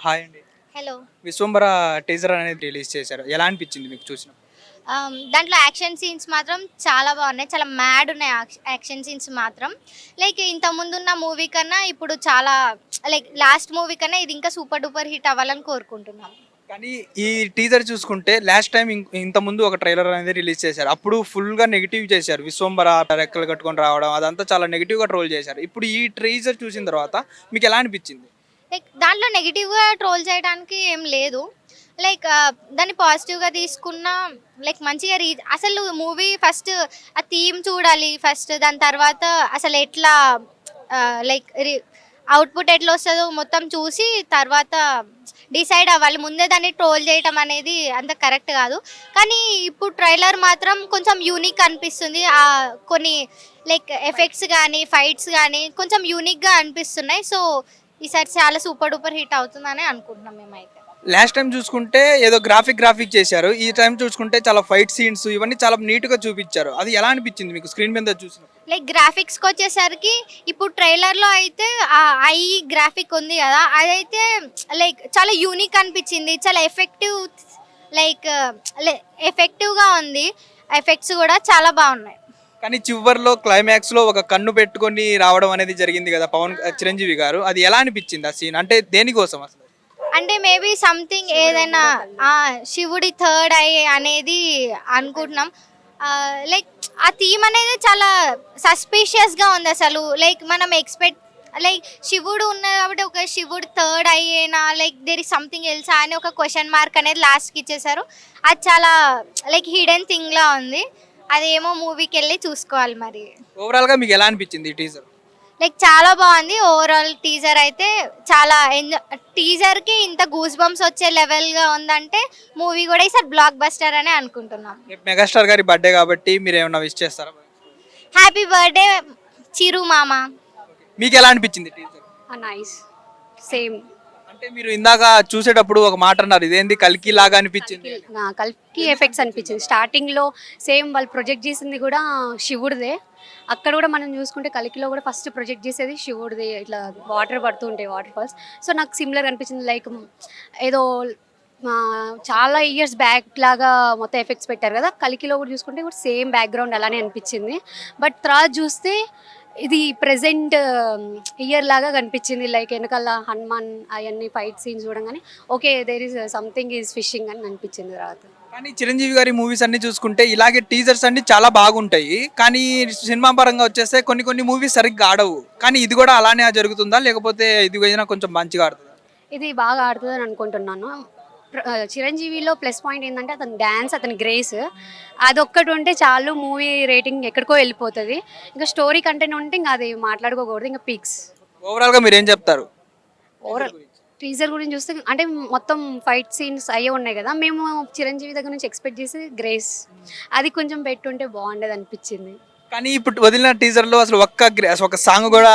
Hi అండి. Hello. 'Vishwambhara' teaser అనేది release చేశారు. ఎలా అనిపించింది మీకు చూసినప్పుడు? దాంట్లో యాక్షన్ సీన్స్ మాత్రం చాలా బాగున్నాయి. చాలా మ్యాడ్ ఉన్నాయి యాక్షన్ సీన్స్ మాత్రం. లైక్ ఇంతకుముందున్న మూవీ కన్నా ఇప్పుడు చాలా లైక్ లాస్ట్ మూవీ కన్నా ఇది ఇంకా సూపర్ డూపర్ హిట్ అవ్వాలని కోరుకుంటున్నాం. కానీ ఈ టీజర్ చూసుకుంటే లాస్ట్ టైం ఇంతకుముందు ఒక ట్రైలర్ అనేది రిలీజ్ చేశారు. అప్పుడు ఫుల్‌గా నెగెటివ్ చేశారు. 'విశ్వంబర' రెక్కలు కట్టుకొని రావడం అదంతా చాలా నెగెటివ్‌గా ట్రోల్ చేశారు. ఇప్పుడు ఈ టీజర్ చూసిన తర్వాత మీకు ఎలా అనిపించింది? లైక్ దాంట్లో నెగిటివ్గా ట్రోల్ చేయడానికి ఏం లేదు. లైక్ దాన్ని పాజిటివ్గా తీసుకున్న లైక్ మంచిగా అసలు మూవీ ఫస్ట్ ఆ థీమ్ చూడాలి ఫస్ట్. దాని తర్వాత అసలు ఎట్లా లైక్ అవుట్పుట్ ఎట్లా వస్తుందో మొత్తం చూసి తర్వాత డిసైడ్ అవ్వాలి. ముందే దాన్ని ట్రోల్ చేయటం అనేది అంత కరెక్ట్ కాదు. కానీ ఇప్పుడు ట్రైలర్ మాత్రం కొంచెం యూనిక్ అనిపిస్తుంది. కొన్ని లైక్ ఎఫెక్ట్స్ కానీ ఫైట్స్ కానీ కొంచెం యూనిక్గా అనిపిస్తున్నాయి. సో ఈసారి చాలా సూపర్ డూపర్ హిట్ అవుతుందని అనుకుంటున్నాం మేమైతే. లాస్ట్ టైం చూసుకుంటే ఏదో గ్రాఫిక్ చేశారు. ఈ టైం చూసుకుంటే చాలా ఫైట్ సీన్స్ ఇవన్నీ చాలా నీట్‌గా చూపించారు. అది ఎలా అనిపించింది మీకు స్క్రీన్ మీద చూసినప్పుడు? లైక్ గ్రాఫిక్స్కి వచ్చేసరికి ఇప్పుడు ట్రైలర్లో అయితే ఐ గ్రాఫిక్ ఉంది కదా, అదైతే లైక్ చాలా యూనిక్ అనిపించింది. చాలా ఎఫెక్టివ్గా ఉంది. ఎఫెక్ట్స్ కూడా చాలా బాగున్నాయి. కానీ చివర్లో క్లైమాక్స్‌లో ఒక కన్ను పెట్టుకొని రావడం అనేది జరిగింది కదా చిరంజీవి గారు. అది ఎలా అనిపించింది ఆ సీన్? అంటే దేనికోసం అసలు? అంటే మేబీ సంథింగ్ ఏదైనా శివుడి థర్డ్ ఐ అనేది అనుకుంటున్నాం. లైక్ ఆ థీమ్ అనేది చాలా సస్పీషియస్గా ఉంది అసలు. లైక్ మనం లైక్ శివుడు ఉన్నది కాబట్టి ఒక శివుడు థర్డ్ అయ్యేనా like there is something else అని ఒక క్వశ్చన్ మార్క్ అనేది లాస్ట్కి ఇచ్చేసారు. అది చాలా లైక్ హిడెన్ థింగ్లా ఉంది. అదేమో మూవీకి వెళ్ళి చూసుకోవాలి. మరి ఓవరాల్గా మీకు ఎలా అనిపించింది ఈ టీజర్? లైక్ చాలా బాగుంది. ఓవరాల్ టీజర్ అయితే చాలా టీజర్కి ఇంత గూస్ బంప్స్ వచ్చే లెవెల్గా ఉందంటే మూవీ కూడా ఈసారి బ్లాక్ బస్టర్ అని అనుకుంటున్నాం. రేపు మెగాస్టార్ గారి బర్త్డే కాబట్టి మీరు ఏమైనా విష్ చేస్తారా? హ్యాపీ బర్త్డే చిరు మామ. మీకు ఎలా అనిపించింది టీజర్? Nice same. అంటే మీరు ఇందాక చూసేటప్పుడు ఒక మాట అన్నారు, ఇదేంది కల్కి లాగా అనిపించింది. కల్కి ఎఫెక్ట్స్ అనిపించింది. స్టార్టింగ్లో సేమ్ వాళ్ళు ప్రొజెక్ట్ చేసింది కూడా శివుడిదే. అక్కడ కూడా మనం చూసుకుంటే కలికిలో కూడా ఫస్ట్ ప్రొజెక్ట్ చేసేది శివుడిది. ఇట్లా వాటర్ పడుతూ ఉంటాయి, వాటర్ ఫాల్స్. సో నాకు సిమిలర్ అనిపించింది. లైక్ ఏదో చాలా ఇయర్స్ బ్యాక్ లాగా మొత్తం ఎఫెక్ట్స్ పెట్టారు కదా. కలికిలో కూడా చూసుకుంటే కూడా సేమ్ బ్యాక్గ్రౌండ్ అలానే అనిపించింది. బట్ తర్వాత చూస్తే ఇది ప్రెజెంట్ ఇయర్ లాగా కనిపించింది. లైక్ వెనకాల హనుమాన్ అవన్నీ ఫైట్ సీన్స్ చూడంగానే okay there is something is fishing అని అనిపించింది తర్వాత. కానీ చిరంజీవి గారి మూవీస్ అన్ని చూసుకుంటే ఇలాగే టీజర్స్ అన్ని చాలా బాగుంటాయి. కానీ సినిమా పరంగా వచ్చేస్తే కొన్ని మూవీస్ సరిగ్గా ఆడవు. కానీ ఇది కూడా అలానే జరుగుతుందా, లేకపోతే ఇది అయినా కొంచెం మంచిగా ఆడుతుందా? ఇది బాగా ఆడుతుంది అని అనుకుంటున్నాను. చిరంజీవిలో ప్లస్ పాయింట్ ఏంటంటే అతని డ్యాన్స్, అతని గ్రేస్, అదొక్కటి ఉంటే చాలు మూవీ రేటింగ్ ఎక్కడికో వెళ్ళిపోతుంది. ఇంకా స్టోరీ కంటెంట్ ఉంటే ఇంకా అది మాట్లాడుకోకూడదు. ఇంకా పీక్స్. ఓవరాల్గా మీరు ఏం చెప్తారు? ఓవరాల్ టీజర్ గురించి చూస్తే అంటే మొత్తం ఫైట్ సీన్స్ అయ్యే ఉన్నాయి కదా. మేము చిరంజీవి దగ్గర నుంచి ఎక్స్పెక్ట్ చేసి గ్రేస్ అది కొంచెం పెట్టుంటే బాగుండేది అనిపించింది. కానీ ఇప్పుడు వదిలిన టీజర్లో అసలు ఒక సాంగ్ కూడా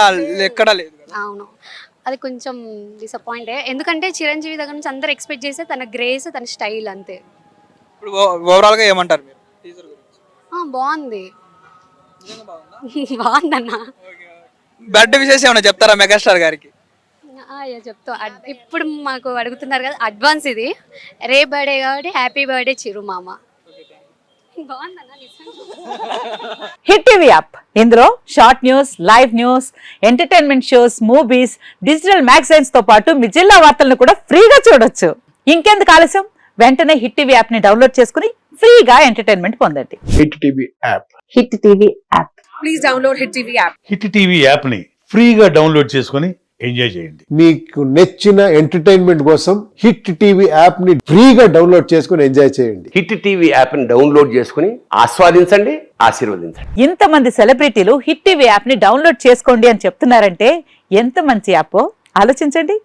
ఎక్కడా లేదు. అవును, అది కొంచెం డిసప్పాయింట్. ఎందుకంటే చిరంజీవి దగ్గర నుంచి అందరు ఎక్స్పెక్ట్ చేస్తే తన గ్రేస్, తన స్టైల్ అంతే. ఇప్పుడు ఓవరాల్గా ఏమంటారు మీరు టీజర్ గురించి? బాగుంది. బాగుందన్న. బర్త్డే విషయం ఏమైనా చెప్తారా మెగాస్టార్ గారికి? చెప్తా. ఇప్పుడు మాకు అడుగుతున్నారు కదా అడ్వాన్స్, ఇది రే బర్త్డే కాబట్టి హ్యాపీ బర్త్డే చిరు మామ. హిట్ టీవీ యాప్, ఇందులో short news, live news, entertainment shows, movies, digital magazines తో పాటు మీ జిల్లా వార్తలను కూడా ఫ్రీగా చూడొచ్చు. ఇంకెందుకు ఆలస్యం, వెంటనే హిట్ టీవీ యాప్ ని డౌన్లోడ్ చేసుకుని ఫ్రీగా ఎంటర్టైన్మెంట్ పొందండి. Hit TV app. Hit TV app. Please download hit TV app. Hit TV app ని ఫ్రీగా డౌన్లోడ్ చేసుకుని ఎంజాయ్ చేయండి. మీకు నచ్చిన ఎంటర్టైన్మెంట్ కోసం హిట్ టీవీ యాప్ ని ఫ్రీగా డౌన్లోడ్ చేసుకుని ఎంజాయ్ చేయండి. హిట్ టీవీ యాప్ ని డౌన్లోడ్ చేసుకుని ఆస్వాదించండి, ఆశీర్వదించండి. ఇంతమంది సెలబ్రిటీలు హిట్ టీవీ యాప్ ని డౌన్లోడ్ చేసుకోండి అని చెప్తున్నారంటే ఎంత మంచి యాప్ ఆలోచించండి.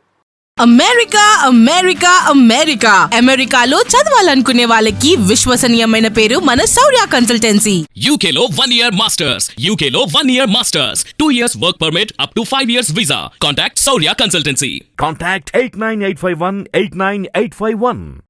అమెరికా అమెరికా అమెరికా అమెరికాలో చదవాలనుకునే వాళ్ళకి విశ్వసనీయమైన పేరు మన శౌర్య కన్సల్టెన్సీ. UK లో 1 year masters, UK లో 1 year masters, 2 years work permit up to 5 years visa. Contact Saurya Consultancy. Contact 89851 89851.